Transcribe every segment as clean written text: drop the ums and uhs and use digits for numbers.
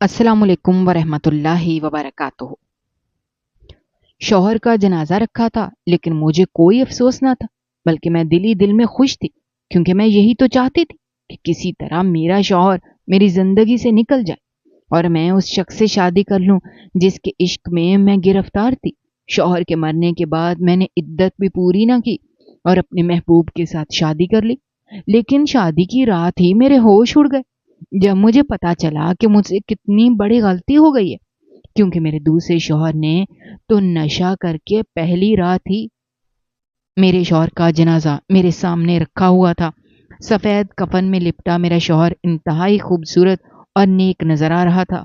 अस्सलाम वालेकुम वरहमतुल्लाहि वबरकातुहू। शौहर का जनाजा रखा था, लेकिन मुझे कोई अफसोस ना था, बल्कि मैं दिल ही दिल में खुश थी, क्योंकि मैं यही तो चाहती थी कि किसी तरह मेरा शौहर मेरी जिंदगी से निकल जाए और मैं उस शख्स से शादी कर लूं जिसके इश्क में मैं गिरफ्तार थी। शौहर के मरने के बाद मैंने इद्दत भी पूरी ना की और अपने महबूब के साथ शादी कर ली। लेकिन शादी की रात ही मेरे होश उड़ गए जब मुझे पता चला कि मुझसे कितनी बड़ी गलती हो गई है, क्योंकि मेरे दूसरे शौहर ने तो नशा करके पहली रात ही मेरे शौहर का जनाजा मेरे सामने रखा हुआ था। सफेद कफन में लिपटा मेरा शौहर इंतहाई खूबसूरत और नेक नजर आ रहा था।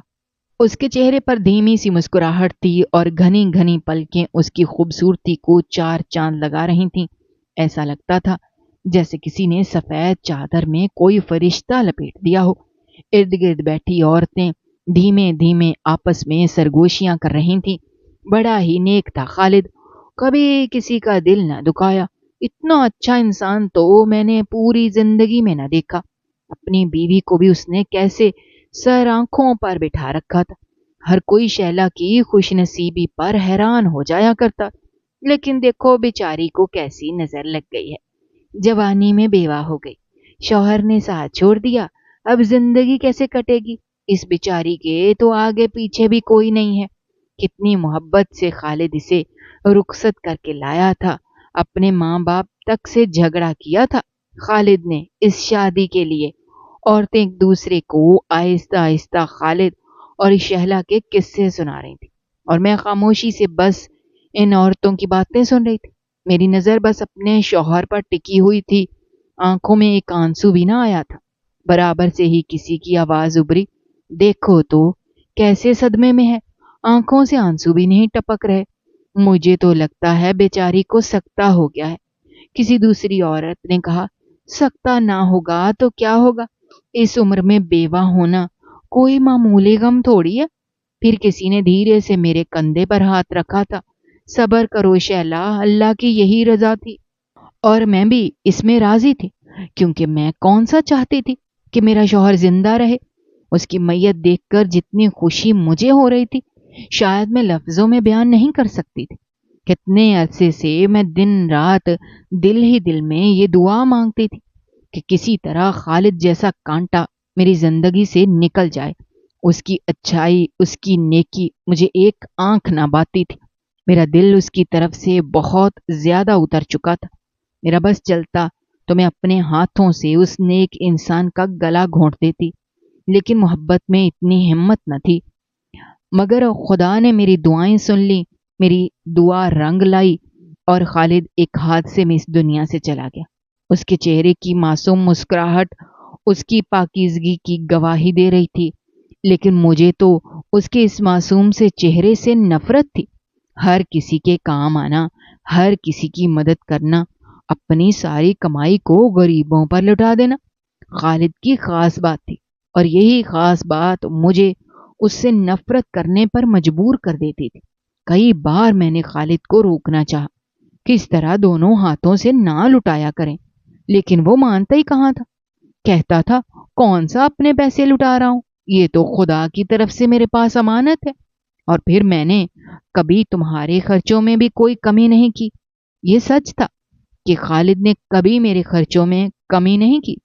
उसके चेहरे पर धीमी सी मुस्कुराहट थी और घनी घनी पलकें उसकी खूबसूरती को चार चांद लगा रही थीं। ऐसा लगता था जैसे किसी ने सफेद चादर में कोई फरिश्ता लपेट दिया हो। इर्द गिर्द बैठी औरतें धीमे धीमे आपस में सरगोशियां कर रही थीं। बड़ा ही नेक था खालिद, कभी किसी का दिल न दुखाया। इतना अच्छा इंसान तो मैंने पूरी जिंदगी में न देखा। अपनी बीवी को भी उसने कैसे सर आंखों पर बिठा रखा था। हर कोई शैला की खुशनसीबी पर हैरान हो जाया करता। लेकिन देखो बेचारी को कैसी नजर लग गई है। जवानी में बेवा हो गई, शौहर ने साथ छोड़ दिया, अब जिंदगी कैसे कटेगी। इस बेचारी के तो आगे पीछे भी कोई नहीं है। कितनी मोहब्बत से खालिद इसे रुखसत करके लाया था। अपने माँ बाप तक से झगड़ा किया था खालिद ने इस शादी के लिए। औरतें एक दूसरे को आहिस्ता आहिस्ता खालिद और शहला के किस्से सुना रही थी और मैं खामोशी से बस इन औरतों की बातें सुन रही थी। मेरी नजर बस अपने शौहर पर टिकी हुई थी। आंखों में एक आंसू भी ना आया था। बराबर से ही किसी की आवाज उभरी, देखो तो कैसे सदमे में है, आंखों से आंसू भी नहीं टपक रहे। मुझे तो लगता है बेचारी को सकता हो गया है। किसी दूसरी औरत ने कहा, सकता ना होगा तो क्या होगा, इस उम्र में बेवा होना कोई मामूली गम थोड़ी है। फिर किसी ने धीरे से मेरे कंधे पर हाथ रखा था। सबर करो शैला, अल्लाह की यही रजा थी और मैं भी इसमें राजी थी, क्योंकि मैं कौन सा चाहती थी कि मेरा शौहर जिंदा रहे। उसकी मैयत देखकर जितनी खुशी मुझे हो रही थी, शायद मैं लफ्जों में बयान नहीं कर सकती थी। कितने अरसे से मैं दिन रात दिल ही दिल में ये दुआ मांगती थी कि किसी तरह खालिद जैसा कांटा मेरी जिंदगी से निकल जाए। उसकी अच्छाई, उसकी नेकी मुझे एक आंख ना बाती थी। मेरा दिल उसकी तरफ से बहुत ज्यादा उतर चुका था। मेरा बस चलता तो मैं अपने हाथों से उस नेक इंसान का गला घोंट देती, लेकिन मोहब्बत में इतनी हिम्मत न थी। मगर खुदा ने मेरी दुआएं सुन ली, मेरी दुआ रंग लाई और खालिद एक हादसे में इस दुनिया से चला गया। उसके चेहरे की मासूम मुस्कुराहट उसकी पाकीज़गी की गवाही दे रही थी, लेकिन मुझे तो उसके इस मासूम से चेहरे से नफरत थी। हर किसी के काम आना, हर किसी की मदद करना, अपनी सारी कमाई को गरीबों पर लुटा देना खालिद की खास बात थी, और यही खास बात मुझे उससे नफरत करने पर मजबूर कर देती थी। कई बार मैंने खालिद को रोकना चाहा, किस तरह दोनों हाथों से ना लुटाया करें, लेकिन वो मानता ही कहाँ था। कहता था, कौन सा अपने पैसे लुटा रहा हूं, ये तो खुदा की तरफ से मेरे पास अमानत है। और फिर मैंने कभी तुम्हारे खर्चों में भी कोई कमी नहीं की। ये सच था कि खालिद ने कभी मेरे खर्चों में कमी नहीं की,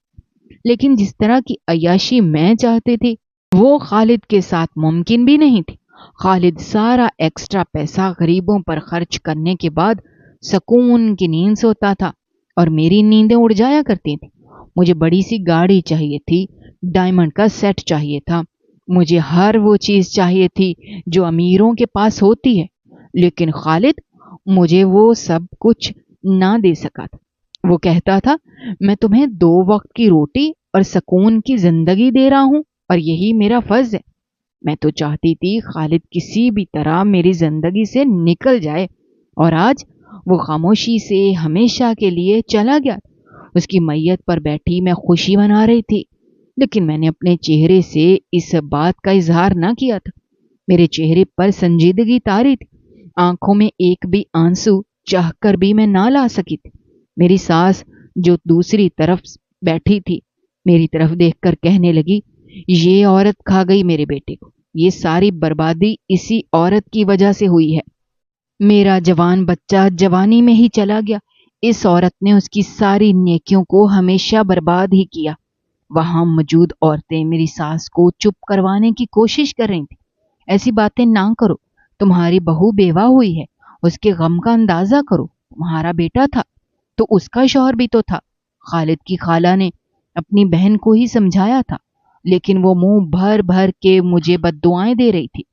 लेकिन जिस तरह की अय्याशी मैं चाहती थी वो खालिद के साथ मुमकिन भी नहीं थी। खालिद सारा एक्स्ट्रा पैसा गरीबों पर खर्च करने के बाद सुकून की नींद सोता था और मेरी नींदें उड़ जाया करती थी। मुझे बड़ी सी गाड़ी चाहिए थी, डायमंड का सेट चाहिए था, मुझे हर वो चीज चाहिए थी जो अमीरों के पास होती है, लेकिन खालिद मुझे वो सब कुछ ना दे सका था। वो कहता था, मैं तुम्हें 2 वक्त की रोटी और सुकून की जिंदगी दे रहा हूं और यही मेरा फर्ज है। मैं तो चाहती थी खालिद किसी भी तरह मेरी जिंदगी से निकल जाए, और आज वो खामोशी से हमेशा के लिए चला गया। उसकी मैयत पर बैठी मैं खुशी मना रही थी, लेकिन मैंने अपने चेहरे से इस बात का इजहार ना किया था। मेरे चेहरे पर संजीदगी तारी थी, आंखों में एक भी आंसू चाहकर भी मैं ना ला सकी थी। मेरी सास जो दूसरी तरफ बैठी थी, मेरी तरफ देखकर कहने लगी, ये औरत खा गई मेरे बेटे को, یہ ساری بربادی اسی عورت کی وجہ سے ہوئی ہے۔ میرا جوان بچہ جوانی میں ہی چلا گیا، اس عورت نے اس کی ساری نیکیوں کو ہمیشہ برباد ہی کیا۔ وہاں موجود عورتیں میری ساس کو چپ کروانے کی کوشش کر رہی تھیں۔ ایسی باتیں نہ کرو، تمہاری بہو بیوہ ہوئی ہے، اس کے غم کا اندازہ کرو، تمہارا بیٹا تھا تو اس کا شوہر بھی تو تھا۔ خالد کی خالہ نے اپنی بہن کو ہی سمجھایا تھا، لیکن وہ منہ بھر بھر کے مجھے بد دعائیں دے رہی تھی،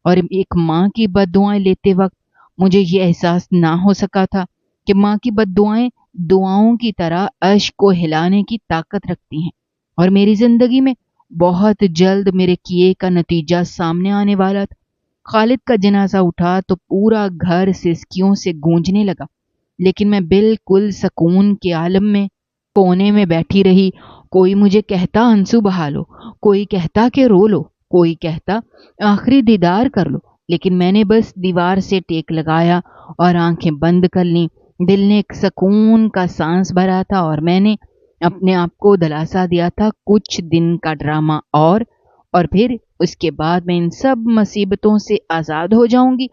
اور ایک ماں کی بد دعائیں لیتے وقت مجھے یہ احساس نہ ہو سکا تھا کہ ماں کی بد دعائیں دعاؤں کی طرح عشق کو ہلانے کی طاقت رکھتی ہیں، اور میری زندگی میں بہت جلد میرے کیے کا نتیجہ سامنے آنے والا تھا۔ خالد کا جنازہ اٹھا تو پورا گھر سسکیوں سے گونجنے لگا، لیکن میں بالکل سکون کے عالم میں کونے میں بیٹھی رہی۔ کوئی مجھے کہتا آنسو بہا لو، کوئی کہتا کہ رو لو، کوئی کہتا آخری دیدار کر لو، لیکن میں نے بس دیوار سے ٹیک لگایا اور آنکھیں بند کر لیں۔ دل نے ایک سکون کا سانس بھرا تھا، اور میں نے اپنے آپ کو دلاسا دیا تھا کچھ دن کا ڈرامہ اور پھر اس کے بعد میں ان سب مصیبتوں سے آزاد ہو جاؤں گی۔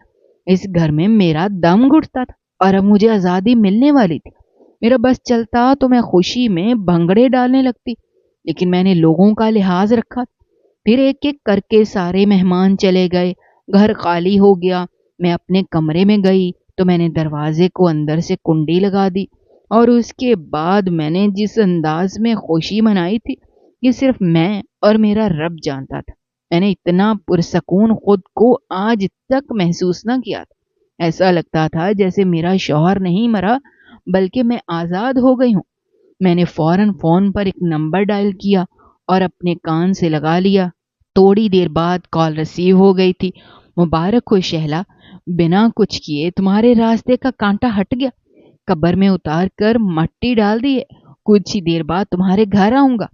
اس گھر میں میرا دم گھٹتا تھا اور اب مجھے آزادی ملنے والی تھی۔ میرا بس چلتا تو میں خوشی میں بھنگڑے ڈالنے لگتی، لیکن میں نے لوگوں کا لحاظ رکھا۔ پھر ایک ایک کر کے سارے مہمان چلے گئے، گھر خالی ہو گیا۔ میں اپنے کمرے میں گئی تو میں نے دروازے کو اندر سے کنڈی لگا دی، اور اس کے بعد میں نے جس انداز میں خوشی منائی تھی یہ صرف میں اور میرا رب جانتا تھا۔ میں نے اتنا پرسکون خود کو آج تک محسوس نہ کیا تھا۔ ایسا لگتا تھا جیسے میرا شوہر نہیں مرا بلکہ میں آزاد ہو گئی ہوں۔ میں نے فوراً فون پر ایک نمبر ڈائل کیا اور اپنے کان سے لگا لیا۔ تھوڑی دیر بعد کال ریسیو ہو گئی تھی۔ مبارک ہو شہلا، بنا کچھ کیے تمہارے راستے کا کانٹا ہٹ گیا، قبر میں اتار کر مٹی ڈال دی ہے، کچھ ہی دیر بعد تمہارے گھر آؤں گا،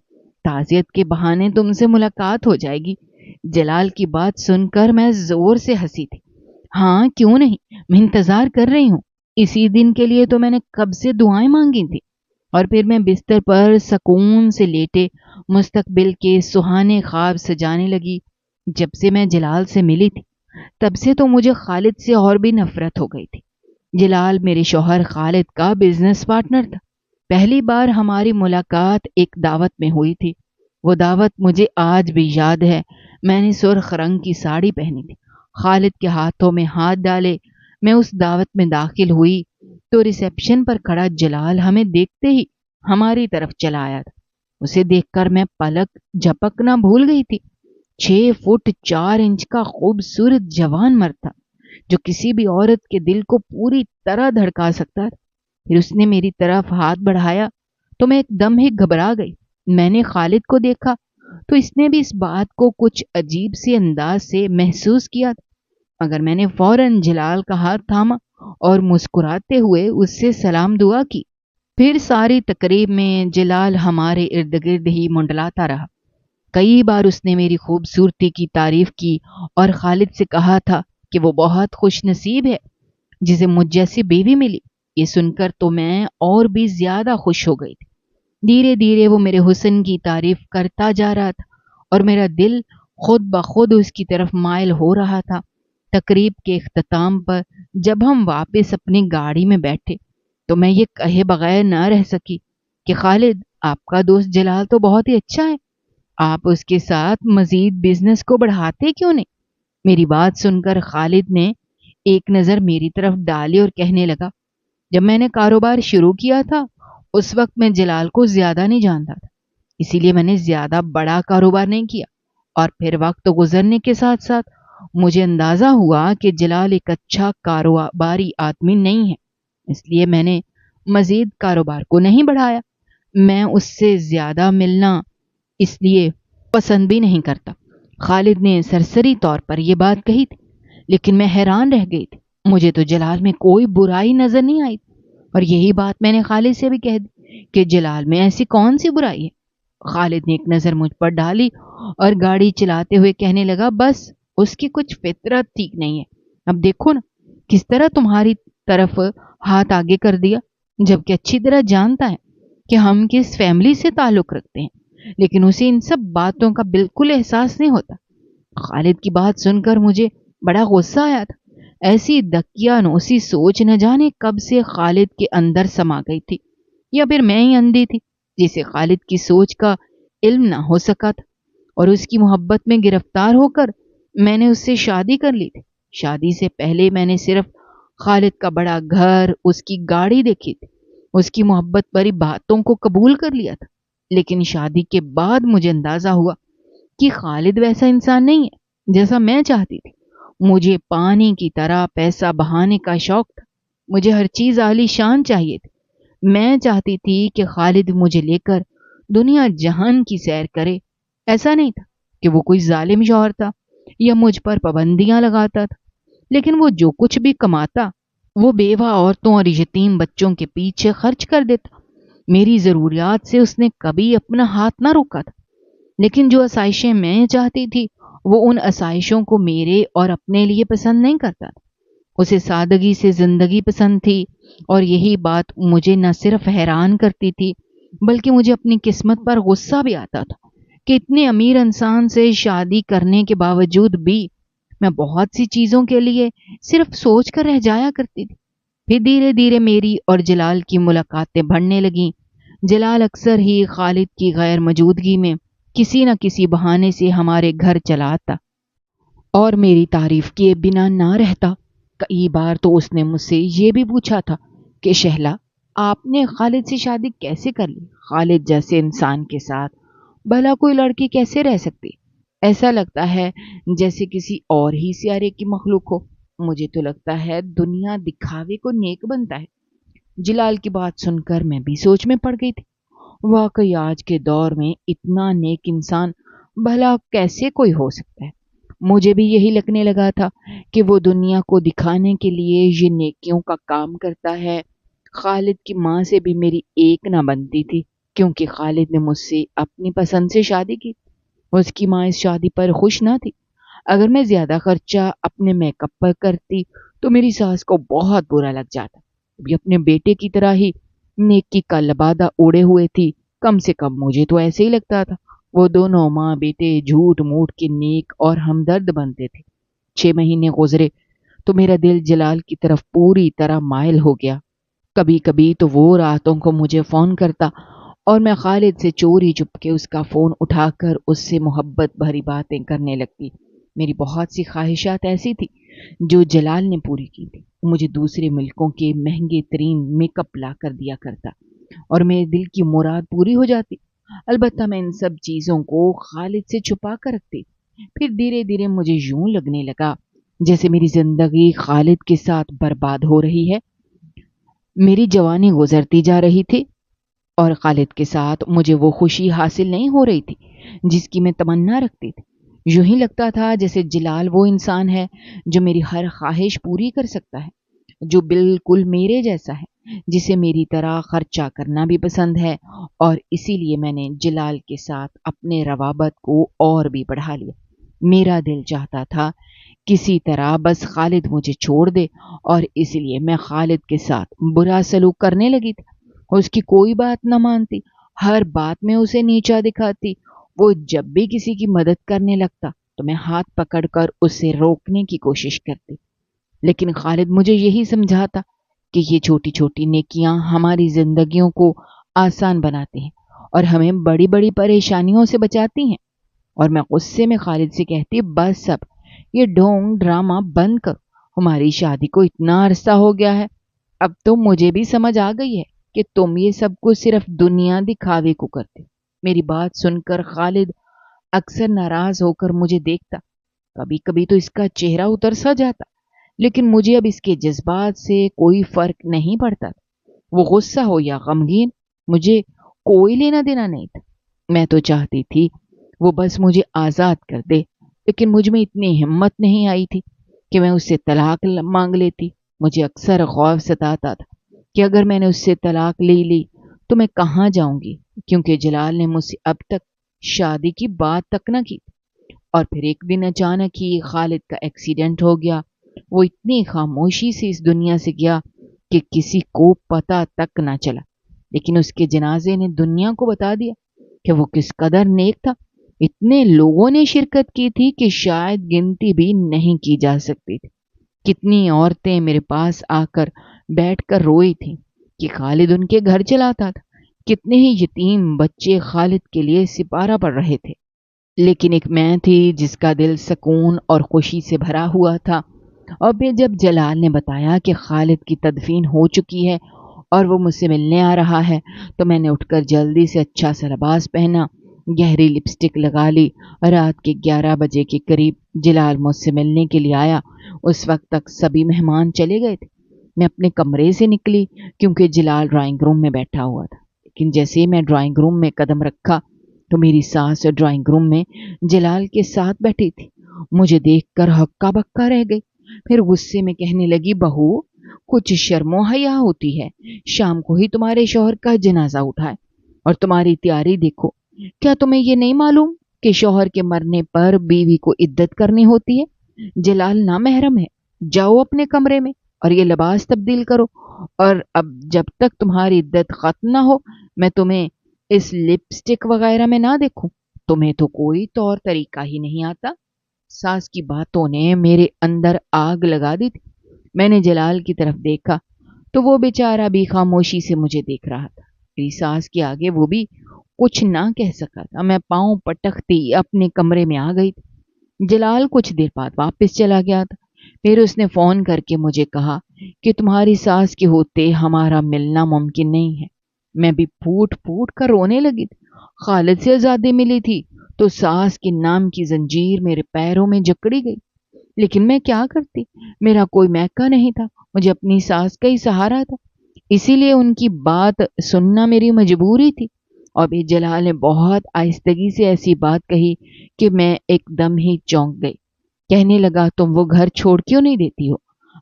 تعزیت کے بہانے تم سے ملاقات ہو جائے گی۔ جلال کی بات سن کر میں زور سے ہنسی تھی۔ ہاں کیوں نہیں، میں انتظار کر رہی ہوں، اسی دن کے لیے تو میں نے کب سے دعائیں مانگی تھی۔ اور پھر میں بستر پر سکون سے لیٹے مستقبل کے سہانے خواب سجانے لگی۔ جب سے میں جلال سے ملی تھی تب سے تو مجھے خالد سے اور بھی نفرت ہو گئی تھی۔ جلال میرے شوہر خالد کا بزنس پارٹنر تھا۔ پہلی بار ہماری ملاقات ایک دعوت میں ہوئی تھی۔ وہ دعوت مجھے آج بھی یاد ہے۔ میں نے سرخ رنگ کی ساڑی پہنی تھی، خالد کے ہاتھوں میں ہاتھ ڈالے میں اس دعوت میں داخل ہوئی تو ریسیپشن پر کھڑا جلال ہمیں دیکھتے ہی ہماری طرف چلا آیا تھا۔ اسے دیکھ کر میں پلک جھپکنا بھول گئی تھی۔ 6 فٹ 4 انچ کا خوبصورت جوان مرد تھا جو کسی بھی عورت کے دل کو پوری طرح دھڑکا سکتا تھا۔ پھر اس نے میری طرف ہاتھ بڑھایا تو میں ایک دم ہی گھبرا گئی۔ میں نے خالد کو دیکھا تو اس نے بھی اس بات کو کچھ عجیب سے انداز سے محسوس کیا تھا، مگر میں نے فوراً جلال کا ہاتھ تھاما اور مسکراتے ہوئے اس سے سلام دعا کی۔ پھر ساری تقریب میں جلال ہمارے ارد گرد ہی منڈلاتا رہا۔ کئی بار اس نے میری خوبصورتی کی تعریف کی اور خالد سے کہا تھا کہ وہ بہت خوش نصیب ہے جسے مجھ جیسی بیوی ملی۔ یہ سن کر تو میں اور بھی زیادہ خوش ہو گئی تھی۔ دھیرے دھیرے وہ میرے حسن کی تعریف کرتا جا رہا تھا اور میرا دل خود بخود اس کی طرف مائل ہو رہا تھا۔ تقریب کے اختتام پر جب ہم واپس اپنی گاڑی میں بیٹھے تو میں یہ کہے بغیر نہ رہ سکی کہ خالد، آپ کا دوست جلال تو بہت ہی اچھا ہے، آپ اس کے ساتھ مزید بزنس کو بڑھاتے کیوں نہیں؟ میری بات سن کر خالد نے ایک نظر میری طرف ڈالی اور کہنے لگا، جب میں نے کاروبار شروع کیا تھا اس وقت میں جلال کو زیادہ نہیں جانتا تھا، اسی لیے میں نے زیادہ بڑا کاروبار نہیں کیا، اور پھر وقت گزرنے کے ساتھ ساتھ مجھے اندازہ ہوا کہ جلال ایک اچھا کاروباری آدمی نہیں ہے، اس لیے میں نے مزید کاروبار کو نہیں بڑھایا۔ میں اس سے زیادہ ملنا اس لیے پسند بھی نہیں کرتا۔ خالد نے سرسری طور پر یہ بات کہی تھی، لیکن میں حیران رہ گئی تھی۔ مجھے تو جلال میں کوئی برائی نظر نہیں آئی، اور یہی بات میں نے خالد سے بھی کہہ دی کہ جلال میں ایسی کون سی برائی ہے۔ خالد نے ایک نظر مجھ پر ڈالی اور گاڑی چلاتے ہوئے کہنے لگا، بس اس کی کچھ فطرت ٹھیک نہیں ہے، اب دیکھو نا کس طرح تمہاری طرف ہاتھ آگے کر دیا، جبکہ اچھی طرح جانتا ہے کہ ہم کس فیملی سے تعلق رکھتے ہیں، لیکن اسے ان سب باتوں کا بالکل احساس نہیں ہوتا۔ خالد کی بات سن کر مجھے بڑا غصہ آیا تھا۔ ایسی دقیانوسی سوچ نہ جانے کب سے خالد کے اندر سما گئی تھی، یا پھر میں ہی اندھی تھی جسے خالد کی سوچ کا علم نہ ہو سکا تھا، اور اس کی محبت میں گرفتار ہو کر میں نے اس سے شادی کر لی تھی۔ شادی سے پہلے میں نے صرف خالد کا بڑا گھر، اس کی گاڑی دیکھی تھی، اس کی محبت بھری باتوں کو قبول کر لیا تھا، لیکن شادی کے بعد مجھے اندازہ ہوا کہ خالد ویسا انسان نہیں ہے جیسا میں چاہتی تھی۔ مجھے پانی کی طرح پیسہ بہانے کا شوق تھا، مجھے ہر چیز عالی شان چاہیے تھی۔ میں چاہتی تھی کہ خالد مجھے لے کر دنیا جہان کی سیر کرے۔ ایسا نہیں تھا کہ وہ کوئی ظالم شوہر تھا یا مجھ پر پابندیاں لگاتا تھا، لیکن وہ جو کچھ بھی کماتا وہ بیوہ عورتوں اور یتیم بچوں کے پیچھے خرچ کر دیتا۔ میری ضروریات سے اس نے کبھی اپنا ہاتھ نہ روکا تھا، لیکن جو آسائشیں میں چاہتی تھی وہ ان آسائشوں کو میرے اور اپنے لیے پسند نہیں کرتا تھا۔ اسے سادگی سے زندگی پسند تھی، اور یہی بات مجھے نہ صرف حیران کرتی تھی بلکہ مجھے اپنی قسمت پر غصہ بھی آتا تھا کہ اتنے امیر انسان سے شادی کرنے کے باوجود بھی میں بہت سی چیزوں کے لیے صرف سوچ کر رہ جایا کرتی تھی۔ پھر دھیرے دھیرے میری اور جلال کی ملاقاتیں بڑھنے لگیں۔ جلال اکثر ہی خالد کی غیر موجودگی میں کسی نہ کسی بہانے سے ہمارے گھر چلا آتا اور میری تعریف کیے بنا نہ رہتا۔ کئی بار تو اس نے مجھ سے یہ بھی پوچھا تھا کہ شہلا، آپ نے خالد سے شادی کیسے کر لی؟ خالد جیسے انسان کے ساتھ بھلا کوئی لڑکی کیسے رہ سکتی؟ ایسا لگتا ہے جیسے کسی اور ہی سیارے کی مخلوق ہو۔ مجھے تو لگتا ہے دنیا دکھاوے کو نیک بنتا ہے۔ جلال کی بات سن کر میں بھی سوچ میں پڑ گئی تھی۔ واقعی آج کے دور میں اتنا نیک انسان بھلا کیسے کوئی ہو سکتا ہے؟ مجھے بھی یہی لگنے لگا تھا کہ وہ دنیا کو دکھانے کے لیے یہ نیکیوں کا کام کرتا ہے۔ خالد کی ماں سے بھی میری ایک نہ بنتی تھی، کیونکہ خالد نے مجھ سے اپنی پسند سے شادی کی۔ اس کی ماں اس شادی پر خوش نہ تھی۔ اگر میں زیادہ خرچہ اپنے میک اپ پر کرتی تو میری ساس کو بہت برا لگ جاتا۔ بھی اپنے بیٹے کی طرح ہی نیکی کا لبادہ اوڑے ہوئے تھی، کم سے کم مجھے تو ایسے ہی لگتا تھا۔ وہ دونوں ماں بیٹے جھوٹ موٹ کے نیک اور ہمدرد بنتے تھے۔ 6 مہینے گزرے تو میرا دل جلال کی طرف پوری طرح مائل ہو گیا۔ کبھی کبھی تو وہ راتوں کو مجھے فون کرتا اور میں خالد سے چوری چپ کے اس کا فون اٹھا کر اس سے محبت بھری باتیں کرنے لگتی۔ میری بہت سی خواہشات ایسی تھی جو جلال نے پوری کی تھی۔ مجھے دوسرے ملکوں کے مہنگے ترین میک اپ لا کر دیا کرتا اور میرے دل کی مراد پوری ہو جاتی۔ البتہ میں ان سب چیزوں کو خالد سے چھپا کر رکھتی۔ پھر دھیرے دھیرے مجھے یوں لگنے لگا جیسے میری زندگی خالد کے ساتھ برباد ہو رہی ہے۔ میری جوانی گزرتی جا رہی تھی اور خالد کے ساتھ مجھے وہ خوشی حاصل نہیں ہو رہی تھی جس کی میں تمنا رکھتی تھی۔ یوں ہی لگتا تھا جیسے جلال وہ انسان ہے جو میری ہر خواہش پوری کر سکتا ہے، جو بالکل میرے جیسا ہے، جسے میری طرح خرچہ کرنا بھی پسند ہے، اور اسی لیے میں نے جلال کے ساتھ اپنے روابط کو اور بھی بڑھا لیا۔ میرا دل چاہتا تھا کسی طرح بس خالد مجھے چھوڑ دے، اور اس لیے میں خالد کے ساتھ برا سلوک کرنے لگی تھی۔ اس کی کوئی بات نہ مانتی، ہر بات میں اسے نیچا دکھاتی۔ وہ جب بھی کسی کی مدد کرنے لگتا تو میں ہاتھ پکڑ کر اسے روکنے کی کوشش کرتی، لیکن خالد مجھے یہی سمجھاتا کہ یہ چھوٹی چھوٹی نیکیاں ہماری زندگیوں کو آسان بناتی ہیں اور ہمیں بڑی بڑی پریشانیوں سے بچاتی ہیں۔ اور میں غصے میں خالد سے کہتی، بس اب یہ ڈھونگ ڈرامہ بند کرو، ہماری شادی کو اتنا عرصہ ہو گیا ہے، اب تو مجھے بھی سمجھ آ گئی ہے کہ تم یہ سب کچھ صرف دنیا دکھاوے کو کرتے۔ میری بات سن کر خالد اکثر ناراض ہو کر مجھے دیکھتا، کبھی کبھی تو اس کا چہرہ اتر سا جاتا، لیکن مجھے اب اس کے جذبات سے کوئی فرق نہیں پڑتا تھا۔ وہ غصہ ہو یا غمگین، مجھے کوئی لینا دینا نہیں تھا۔ میں تو چاہتی تھی وہ بس مجھے آزاد کر دے، لیکن مجھ میں اتنی ہمت نہیں آئی تھی کہ میں اس سے طلاق مانگ لیتی۔ مجھے اکثر خوف ستاتا تھا کہ اگر میں نے اس سے طلاق لے لی تو میں کہاں جاؤں گی، کیونکہ جلال نے مجھ سے اب تک شادی کی بات تک نہ کی۔ اور پھر ایک دن اچانک ہی خالد کا ایکسیڈنٹ ہو گیا۔ وہ اتنی خاموشی سے اس دنیا سے گیا کہ کسی کو پتہ تک نہ چلا، لیکن اس کے جنازے نے دنیا کو بتا دیا کہ وہ کس قدر نیک تھا۔ इतने लोगों ने शिरकत की थी कि शायद गिनती भी नहीं की जा सकती थी। कितनी औरतें मेरे पास आकर बैठकर रोई थीं कि खालिद उनके घर चलाता था। कितने ही यतीम बच्चे खालिद के लिए सिपारा पड़ रहे थे। लेकिन एक मैं थी जिसका दिल सुकून और खुशी से भरा हुआ था। और फिर जब जलाल ने बताया कि खालिद की तदफीन हो चुकी है और वो मुझसे मिलने आ रहा है, तो मैंने उठकर जल्दी से अच्छा सा लिबास पहना, गहरी लिपस्टिक लगा ली। रात के 11 बजे के करीब जलाल मुझसे मिलने के लिए आया। उस वक्त तक सभी मेहमान चले गए थे। मैं अपने कमरे से निकली क्योंकि जलाल ड्राइंग रूम में बैठा हुआ था। लेकिन जैसे ही मैं ड्राइंग रूम में कदम रखा तो मेरी सास ड्राइंग रूम में जलाल के साथ बैठी थी। मुझे देखकर हक्का बक्का रह गई। फिर गुस्से में कहने लगी, बहू, कुछ शर्मो हया होती है। शाम को ही तुम्हारे शौहर का जनाजा उठाए और तुम्हारी तैयारी देखो। क्या तुम्हें ये नहीं मालूम कि शौहर के मरने पर बीवी को इद्दत करनी होती है? जलाल ना महरम है। जाओ अपने कमरे में और ये लिबास तब्दील करो। और अब जब तक तुम्हारी इद्दत खत्म ना हो, मैं तुम्हें इस लिपस्टिक वगैरह में ना देखूं। तुम्हें तो कोई तौर तरीका ही नहीं आता। सास की बातों ने मेरे अंदर आग लगा दी थी। मैंने जलाल की तरफ देखा तो वो बेचारा भी खामोशी से मुझे देख रहा था। मेरी सास के आगे वो भी कुछ ना कह सका था। मैं पांव पटकती अपने कमरे में आ गई थी। जलाल कुछ देर बाद वापस चला गया था। फिर उसने फोन करके मुझे कहा कि तुम्हारी सास के होते हमारा मिलना मुमकिन नहीं है। मैं भी फूट फूट कर रोने लगी थी। खालिद से आजादी मिली थी तो सास के नाम की जंजीर मेरे पैरों में जकड़ी गई। लेकिन मैं क्या करती? मेरा कोई मैका नहीं था। मुझे अपनी सास का ही सहारा था। इसीलिए उनकी बात सुनना मेरी मजबूरी थी। और भी जलाल ने बहुत आहिस्तगी से ऐसी बात कही कि मैं एकदम ही चौंक गई। कहने लगा, तुम वो घर छोड़ क्यों नहीं देती हो?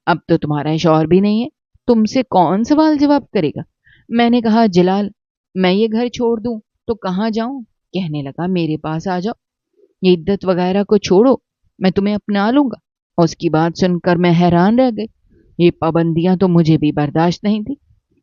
अब तो तुम्हारा शौहर भी नहीं है, तुमसे कौन सवाल जवाब करेगा? मैंने कहा, जलाल, मैं ये घर छोड़ दूं तो कहाँ जाऊं? कहने लगा, मेरे पास आ जाओ। ये इद्दत वगैरह को छोड़ो, मैं तुम्हें अपना लूंगा। उसकी बात सुनकर मैं हैरान रह गई। ये पाबंदियां तो मुझे भी बर्दाश्त नहीं थी।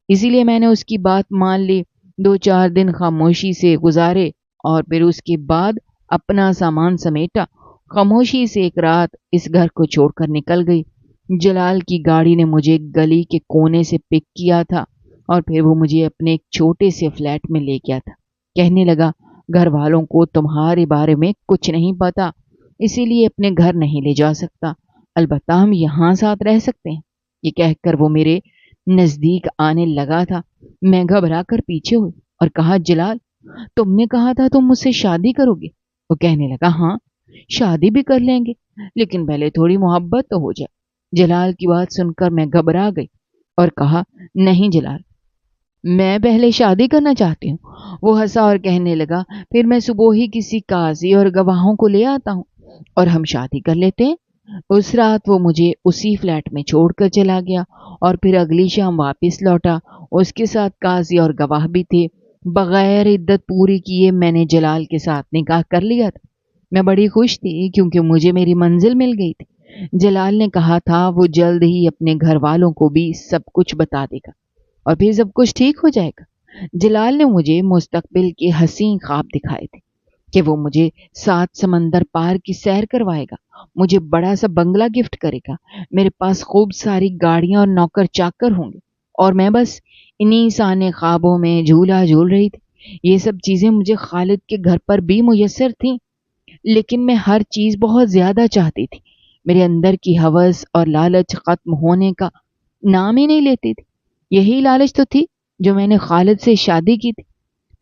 इसीलिए मैंने उसकी बात मान ली। 2-4 दिन खामोशी से गुजारे और फिर उसके बाद अपना सामान समेटा। खामोशी से एक रात इस घर को छोड़कर निकल गई। जलाल की गाड़ी ने मुझे गली के कोने से पिक किया था और फिर वो मुझे अपने एक छोटे से फ्लैट में ले गया था। कहने लगा, घर वालों को तुम्हारे बारे में कुछ नहीं पता, इसीलिए अपने घर नहीं ले जा सकता। अलबत्ता हम यहाँ साथ रह सकते हैं। ये कहकर वो मेरे नजदीक आने लगा था। मैं घबरा कर पीछे हुई और कहा, जलाल, तुमने कहा था तुम मुझसे शादी करोगे। वो कहने लगा, हाँ, शादी भी कर लेंगे, लेकिन पहले थोड़ी मोहब्बत तो हो जाए। जलाल की बात सुनकर मैं घबरा गई और कहा, नहीं जलाल, मैं पहले शादी करना चाहती हूँ। वो हंसा और कहने लगा, फिर मैं सुबह ही किसी काजी और गवाहों को ले आता हूँ और हम शादी कर लेते हैं। उस रात वो मुझे उसी फ्लैट में छोड़कर चला गया और फिर अगली शाम वापस लौटा। उसके साथ काजी और गवाह भी थे। बगैर इद्दत पूरी किए मैंने जलाल के साथ निकाह कर लिया था। मैं बड़ी खुश थी क्योंकि मुझे मेरी मंजिल मिल गई थी। जलाल ने कहा था वो जल्द ही अपने घर वालों को भी सब कुछ बता देगा और फिर सब कुछ ठीक हो जाएगा। जलाल ने मुझे मुस्तकबिल के हसीन ख्वाब दिखाए थे कि वो मुझे 7 समंदर पार की सैर करवाएगा, मुझे बड़ा सा बंगला गिफ्ट करेगा, मेरे पास खूब सारी गाड़ियां और नौकर चाकर होंगे और मैं बस इन्हीं साने ख्वाबों में झूला झूल रही थी। ये सब चीजें मुझे खालिद के घर पर भी मुयस्सर थीं, लेकिन मैं हर चीज बहुत ज्यादा चाहती थी। मेरे अंदर की हवस और लालच खत्म होने का नाम ही नहीं लेती थी। यही लालच तो थी जो मैंने खालिद से शादी की थी।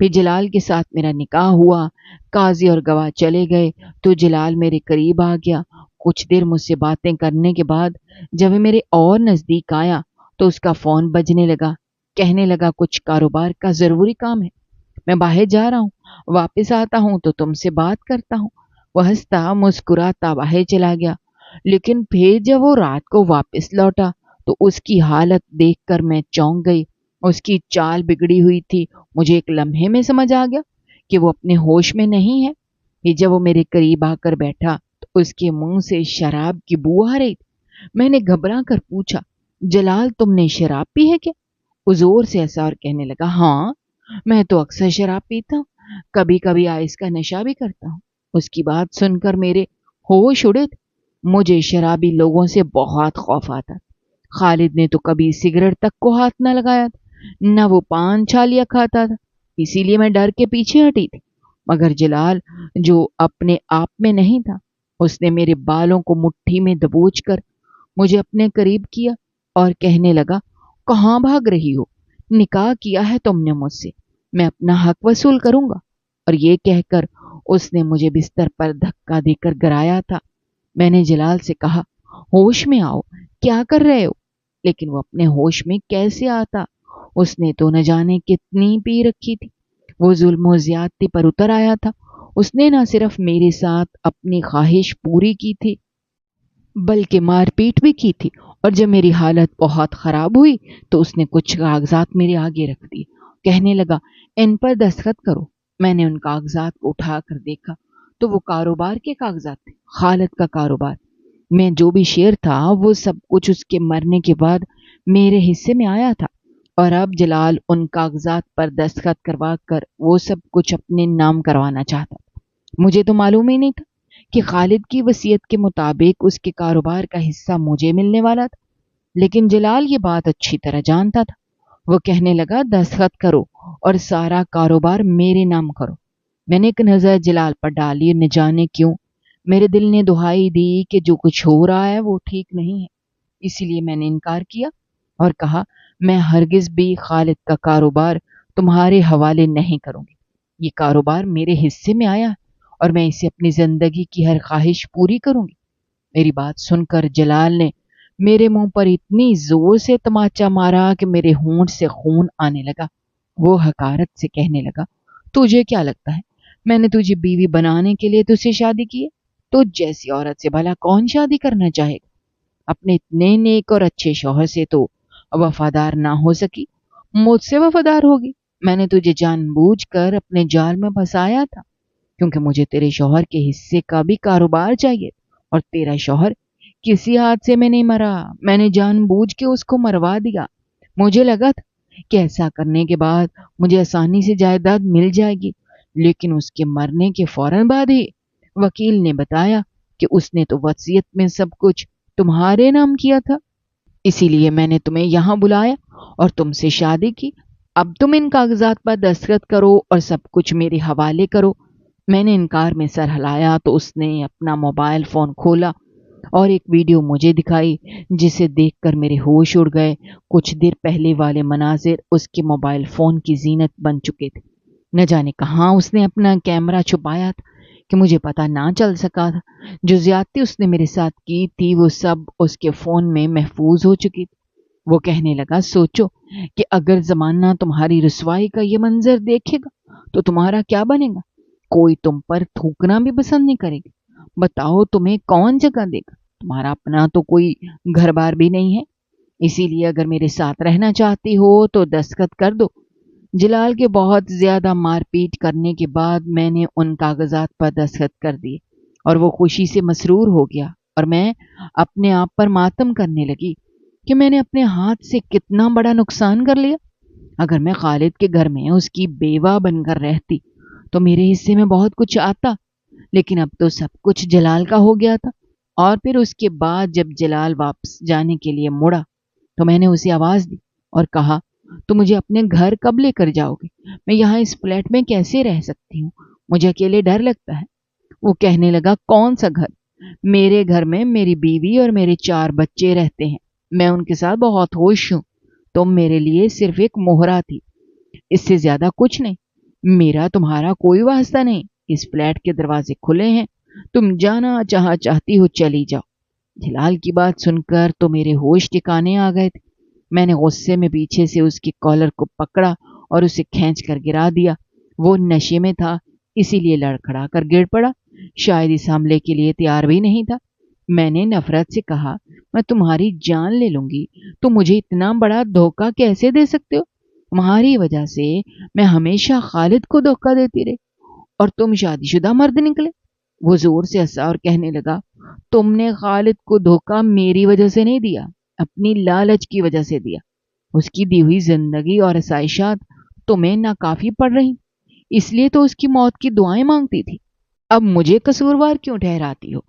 फिर जलाल के साथ मेरा निकाह हुआ। काजी और गवाह चले गए तो जलाल मेरे करीब आ गया। कुछ देर मुझसे बातें करने के बाद जब वो मेरे और नजदीक आया तो उसका फोन बजने लगा। कहने लगा, कुछ कारोबार का जरूरी काम है, मैं बाहर जा रहा हूँ, वापस आता हूँ तो तुमसे बात करता हूँ। वह हंसता मुस्कुराता बाहर चला गया। लेकिन फिर जब वो रात को वापस लौटा तो उसकी हालत देखकर मैं चौंक गई। उसकी चाल बिगड़ी हुई थी। मुझे एक लम्हे में समझ आ गया कि वो अपने होश में नहीं है। फिर जब वो मेरे करीब आकर बैठा तो उसके मुंह से शराब की बू आ रही थी। मैंने घबरा कर पूछा, जलाल, तुमने शराब पी है क्या? वो जोर से हंसा और कहने लगा, हाँ, मैं तो अक्सर शराब पीता हूँ, कभी कभी आइस का नशा भी करता हूँ। اس کی بات سن کر میرے ہوش اڑے تھے۔ مجھے شرابی لوگوں سے بہت خوف آتا تھا۔ خالد نے تو کبھی سگریٹ تک کو ہاتھ نہ لگایا تھا، نہ وہ پان چھالیا کھاتا تھا، اسی لیے میں ڈر کے پیچھے ہٹی تھی۔ مگر جلال جو اپنے آپ میں نہیں تھا، اس نے میرے بالوں کو مٹھی میں دبوچ کر مجھے اپنے قریب کیا اور کہنے لگا، کہاں بھاگ رہی ہو؟ نکاح کیا ہے تم نے مجھ سے، میں اپنا حق وصول کروں گا۔ اور یہ کہہ کر اس نے مجھے بستر پر دھکا دے کر گرایا تھا۔ میں نے جلال سے کہا، ہوش میں آؤ، کیا کر رہے ہو؟ لیکن وہ اپنے ہوش میں کیسے آتا؟ اس نے تو نہ جانے کتنی پی رکھی تھی۔ وہ ظلم و زیادتی پر اتر آیا تھا۔ اس نے نہ صرف میرے ساتھ اپنی خواہش پوری کی تھی بلکہ مار پیٹ بھی کی تھی۔ اور جب میری حالت بہت خراب ہوئی تو اس نے کچھ کاغذات میرے آگے رکھ دیے، کہنے لگا، ان پر دستخط کرو۔ میں نے ان کاغذات کو اٹھا کر دیکھا تو وہ کاروبار کے کاغذات تھے، خالد کا کاروبار میں جو بھی شیئر تھا وہ سب کچھ اس کے مرنے کے بعد میرے حصے میں آیا تھا، اور اب جلال ان کاغذات پر دستخط کروا کر وہ سب کچھ اپنے نام کروانا چاہتا تھا۔ مجھے تو معلوم ہی نہیں تھا کہ خالد کی وصیت کے مطابق اس کے کاروبار کا حصہ مجھے ملنے والا تھا، لیکن جلال یہ بات اچھی طرح جانتا تھا۔ وہ کہنے لگا، دستخط کرو اور سارا کاروبار میرے نام کرو۔ میں نے ایک نظر جلال پر ڈالی، نہ جانے کیوں میرے دل نے دہائی دی کہ جو کچھ ہو رہا ہے وہ ٹھیک نہیں ہے۔ اسی لیے میں نے انکار کیا اور کہا، میں ہرگز بھی خالد کا کاروبار تمہارے حوالے نہیں کروں گی۔ یہ کاروبار میرے حصے میں آیا ہے اور میں اسے اپنی زندگی کی ہر خواہش پوری کروں گی۔ میری بات سن کر جلال نے میرے منہ پر اتنی زور سے تماچا مارا کہ میرے ہونٹ سے خون آنے لگا۔ وہ حقارت سے کہنے لگا، تجھے کیا لگتا ہے میں نے تجھے بیوی بنانے کے لیے تجھ سے شادی کی ہے؟ تجھ جیسی عورت سے بھلا کون شادی کرنا چاہے گا؟ اپنے اتنے نیک اور اچھے شوہر سے تو وفادار نہ ہو سکی، مجھ سے وفادار ہوگی؟ میں نے تجھے جان بوجھ کر اپنے جال میں پھنسایا تھا، کیونکہ مجھے تیرے شوہر کے حصے کا بھی کاروبار چاہیے، اور تیرا شوہر کسی حادثے میں نہیں مرا، میں نے جان بوجھ کے اس کو مروا دیا۔ مجھے لگا تھا کہ ایسا کرنے کے بعد مجھے آسانی سے جائیداد مل جائے گی، لیکن اس کے مرنے کے فوراً بعد ہی وکیل نے بتایا کہ اس نے تو وصیت میں سب کچھ تمہارے نام کیا تھا، اسی لیے میں نے تمہیں یہاں بلایا اور تم سے شادی کی۔ اب تم ان کاغذات پر دستخط کرو اور سب کچھ میرے حوالے کرو۔ میں نے انکار میں سر ہلایا تو اس نے اپنا موبائل فون کھولا اور ایک ویڈیو مجھے دکھائی، جسے دیکھ کر میرے ہوش اڑ گئے۔ کچھ دیر پہلے والے مناظر اس کے موبائل فون کی زینت بن چکے تھے۔ نہ جانے کہاں اس نے اپنا کیمرہ چھپایا تھا کہ مجھے پتہ نہ چل سکا تھا۔ جو زیادتی اس نے میرے ساتھ کی تھی وہ سب اس کے فون میں محفوظ ہو چکی تھی۔ وہ کہنے لگا، سوچو کہ اگر زمانہ تمہاری رسوائی کا یہ منظر دیکھے گا تو تمہارا کیا بنے گا؟ کوئی تم پر تھوکنا بھی پسند نہیں کرے گا۔ بتاؤ تمہیں کون جگہ دے گا؟ تمہارا اپنا تو کوئی گھر بار بھی نہیں ہے، اسی لیے اگر میرے ساتھ رہنا چاہتی ہو تو دستخط کر دو۔ جلال کے بہت زیادہ مار پیٹ کرنے کے بعد میں نے ان کاغذات پر دستخط کر دیے اور وہ خوشی سے مسرور ہو گیا، اور میں اپنے آپ پر ماتم کرنے لگی کہ میں نے اپنے ہاتھ سے کتنا بڑا نقصان کر لیا۔ اگر میں خالد کے گھر میں اس کی بیوہ بن کر رہتی تو میرے حصے میں بہت کچھ آتا، لیکن اب تو سب کچھ جلال کا ہو گیا تھا۔ اور پھر اس کے بعد جب جلال واپس جانے کے لیے مڑا تو میں نے اسے آواز دی اور کہا، تو مجھے اپنے گھر کب لے کر جاؤ گے؟ میں یہاں اس فلیٹ میں کیسے رہ سکتی ہوں؟ مجھے اکیلے ڈر لگتا ہے۔ وہ کہنے لگا، کون سا گھر؟ میرے گھر میں میری بیوی اور میرے 4 بچے رہتے ہیں، میں ان کے ساتھ بہت خوش ہوں۔ تم میرے لیے صرف ایک مہرہ تھی، اس سے زیادہ کچھ نہیں۔ میرا تمہارا کوئی واسطہ نہیں، اس فلیٹ کے دروازے کھلے ہیں، تم جانا جہاں چاہتی ہو چلی جاؤ۔ جلال کی بات سن کر تو میرے ہوش ٹھکانے آ گئے تھے۔ میں نے غصے میں پیچھے سے اس کی کالر کو پکڑا اور اسے کھینچ کر گرا دیا۔ وہ نشے میں تھا، اسی لیے لڑکھڑا کر گر پڑا، شاید اس حملے کے لیے تیار بھی نہیں تھا۔ میں نے نفرت سے کہا، میں تمہاری جان لے لوں گی، تم مجھے اتنا بڑا دھوکہ کیسے دے سکتے ہو؟ تمہاری وجہ سے میں ہمیشہ خالد کو دھوکہ دیتی رہی اور تم شادی شدہ مرد نکلے۔ وہ زور سے ہنسا اور کہنے لگا، تم نے خالد کو دھوکہ میری وجہ سے نہیں دیا، اپنی لالچ کی وجہ سے دیا۔ اس کی دی ہوئی زندگی اور آسائشات تمہیں ناکافی پڑ رہی، اس لیے تو اس کی موت کی دعائیں مانگتی تھی۔ अब मुझे कसूरवार क्यों ठहराती हो?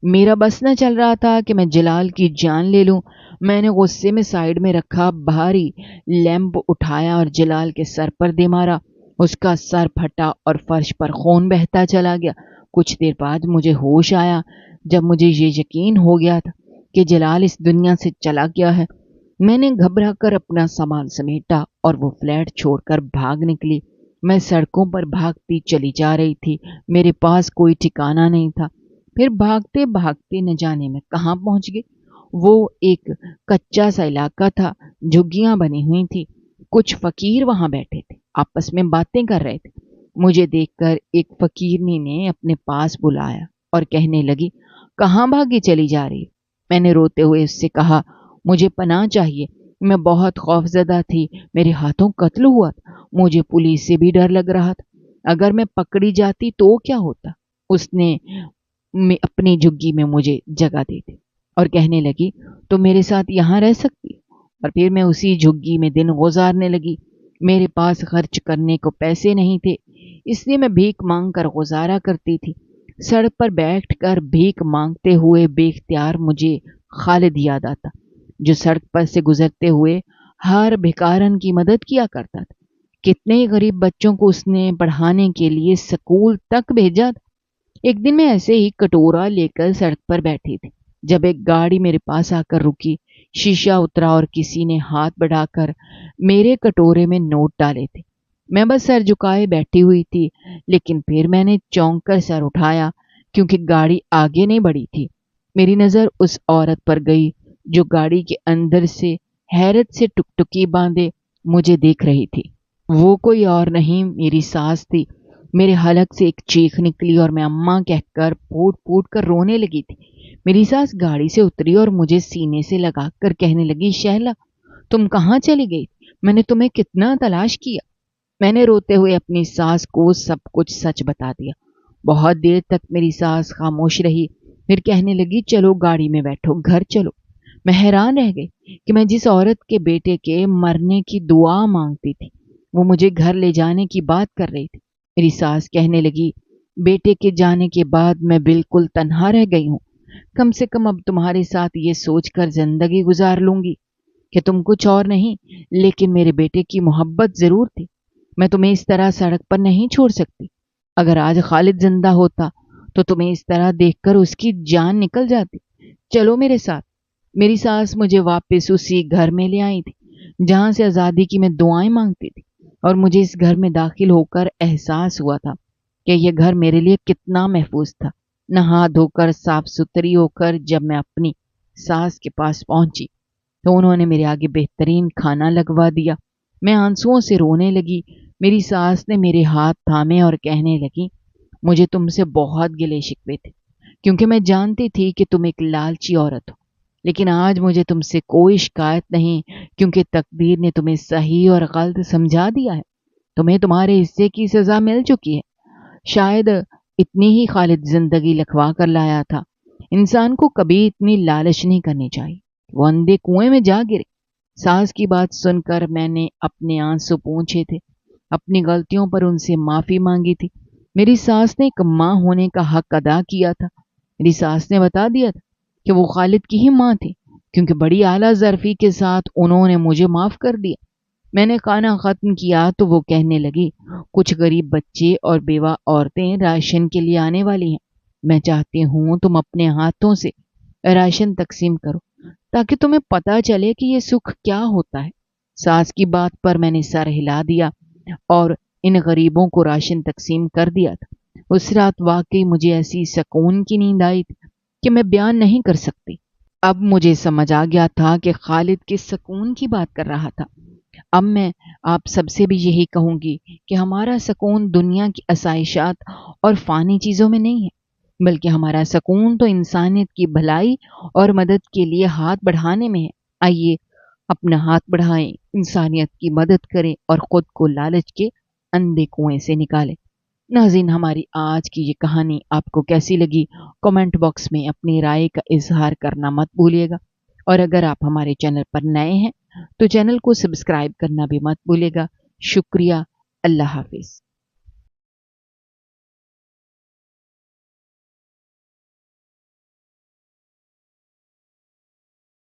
मेरा बस न चल रहा था कि मैं जलाल की जान ले लूं। मैंने गुस्से में साइड में रखा भारी लैंप उठाया और जलाल के सर पर दे मारा। उसका सर फटा और फर्श पर खून बहता चला गया। कुछ देर बाद मुझे होश आया, जब मुझे ये यकीन हो गया था कि जलाल इस दुनिया से चला गया है। मैंने घबरा कर अपना सामान समेटा और वो फ्लैट छोड़कर भाग निकली। मैं सड़कों पर भागती चली जा रही थी। मेरे पास कोई ठिकाना नहीं था। फिर भागते भागते न जाने में कहाँ पहुंच गई। वो एक कच्चा सा इलाका था, झुग्गियां बनी हुई थी। कुछ फकीर वहां बैठे थे, आपस में बातें कर रहे थे। मुझे देखकर एक फकीरनी ने अपने पास बुलाया और कहने लगी, कहाँ भागी चली जा रही? मैंने रोते हुए उससे कहा, मुझे पनाह चाहिए। मैं बहुत खौफजदा थी, मेरे हाथों कत्ल हुआ था। मुझे पुलिस से भी डर लग रहा था, अगर मैं पकड़ी जाती तो क्या होता। उसने अपनी झुग्गी में मुझे जगह दे दी और कहने लगी, तो मेरे साथ यहाँ रह सकती हो। और फिर मैं उसी झुग्गी में दिन गुजारने लगी। मेरे पास खर्च करने को पैसे नहीं थे, इसलिए मैं भीख मांग कर गुजारा करती थी। सड़क पर बैठकर भीख मांगते हुए बेख्तियार मुझे खालिद याद आता, जो सड़क पर से गुजरते हुए हर भिखारन की मदद किया करता था। कितने ही गरीब बच्चों को उसने पढ़ाने के लिए स्कूल तक भेजा था। एक दिन मैं ऐसे ही कटोरा लेकर सड़क पर बैठी थी, जब एक गाड़ी मेरे पास आकर रुकी। शीशा उतरा और किसी ने हाथ बढ़ाकर मेरे कटोरे में नोट डाले थे। मैं बस सर झुकाए बैठी हुई थी, लेकिन फिर मैंने चौंक कर सर उठाया, क्योंकि गाड़ी आगे नहीं बढ़ी थी। मेरी नजर उस औरत पर गई जो गाड़ी के अंदर से हैरत से टुकटुकी बांधे मुझे देख रही थी। वो कोई और नहीं, मेरी सास थी। मेरे हलक से एक चीख निकली और मैं अम्मा कहकर फूट फूट कर रोने लगी थी। मेरी सास गाड़ी से उतरी और मुझे सीने से लगा कर कहने लगी, शहला, तुम कहाँ चली गई? मैंने तुम्हें कितना तलाश किया। मैंने रोते हुए अपनी सास को सब कुछ सच बता दिया। बहुत देर तक मेरी सास खामोश रही, फिर कहने लगी, चलो गाड़ी में बैठो, घर चलो। मैं हैरान रह गई कि मैं जिस औरत के बेटे के मरने की दुआ मांगती थी, वो मुझे घर ले जाने की बात कर रही थी। मेरी सास कहने लगी, बेटे के जाने के बाद मैं बिल्कुल तन्हा रह गई हूँ। कम से कम अब तुम्हारे साथ ये सोचकर जिंदगी गुजार लूंगी कि तुम कुछ और नहीं, लेकिन मेरे बेटे की मोहब्बत जरूर थी। मैं तुम्हें इस तरह सड़क पर नहीं छोड़ सकती। अगर आज खालिद जिंदा होता तो तुम्हें इस तरह देखकर उसकी जान निकल जाती। चलो मेरे साथ। मेरी सास मुझे वापस उसी घर में ले आई थी जहां से आजादी की मैं दुआएं मांगती थी। और मुझे इस घर में दाखिल होकर एहसास हुआ था कि यह घर मेरे लिए कितना महफूज था। नहा धोकर साफ सुथरी होकर जब मैं अपनी सास के पास पहुंची तो उन्होंने मेरे आगे बेहतरीन खाना लगवा दिया। मैं आंसुओं से रोने लगी। मेरी सास ने मेरे हाथ थामे और कहने लगी, मुझे तुमसे बहुत गिले शिकवे थे, क्योंकि मैं जानती थी कि तुम एक लालची औरत हो। लेकिन आज मुझे तुमसे कोई शिकायत नहीं, क्योंकि तकदीर ने तुम्हें सही और गलत समझा दिया है। तुम्हें तुम्हारे हिस्से की सजा मिल चुकी है। शायद इतनी ही खालिद जिंदगी लखवा कर लाया था। इंसान को कभी इतनी लालच नहीं करनी चाहिए। वो अंधे कुएं में जा गिरे। सास की बात सुनकर मैंने अपने आंसू पोंछे थे, अपनी गलतियों पर उनसे माफी मांगी थी। मेरी सास ने एक माँ होने का हक अदा किया था। मेरी सास ने बता दिया था कि वो खालिद की ही माँ थी, क्योंकि बड़ी आला ज़र्फी के साथ उन्होंने मुझे माफ कर दिया। मैंने खाना खत्म किया तो वो कहने लगी, कुछ गरीब बच्चे और बेवा औरतें राशन के लिए आने वाली हैं। मैं चाहती हूँ तुम अपने हाथों से राशन तकसीम करो, ताकि तुम्हें पता चले कि ये सुख क्या होता है। सास की बात पर मैंने सर हिला दिया और इन गरीबों को राशन तकसीम कर दिया था। उस रात वाकई मुझे ऐसी सुकून की नींद आई थी कि मैं बयान नहीं कर सकती। अब मुझे समझ आ गया था कि खालिद किस सुकून की बात कर रहा था। अब मैं आप सबसे भी यही कहूंगी कि हमारा सुकून दुनिया की आसाइशात और फानी चीज़ों में नहीं है, बल्कि हमारा सुकून तो इंसानियत की भलाई और मदद के लिए हाथ बढ़ाने में है। आइए अपना हाथ बढ़ाएं, इंसानियत की मदद करें और खुद को लालच के अंधे कुएं से निकालें। नाज़रीन, हमारी आज की ये कहानी आपको कैसी लगी, कमेंट बॉक्स में अपनी राय का इजहार करना मत भूलिएगा। और अगर आप हमारे चैनल पर नए हैं तो चैनल को सब्सक्राइब करना भी मत भूलिएगा। शुक्रिया। अल्लाह हाफिज।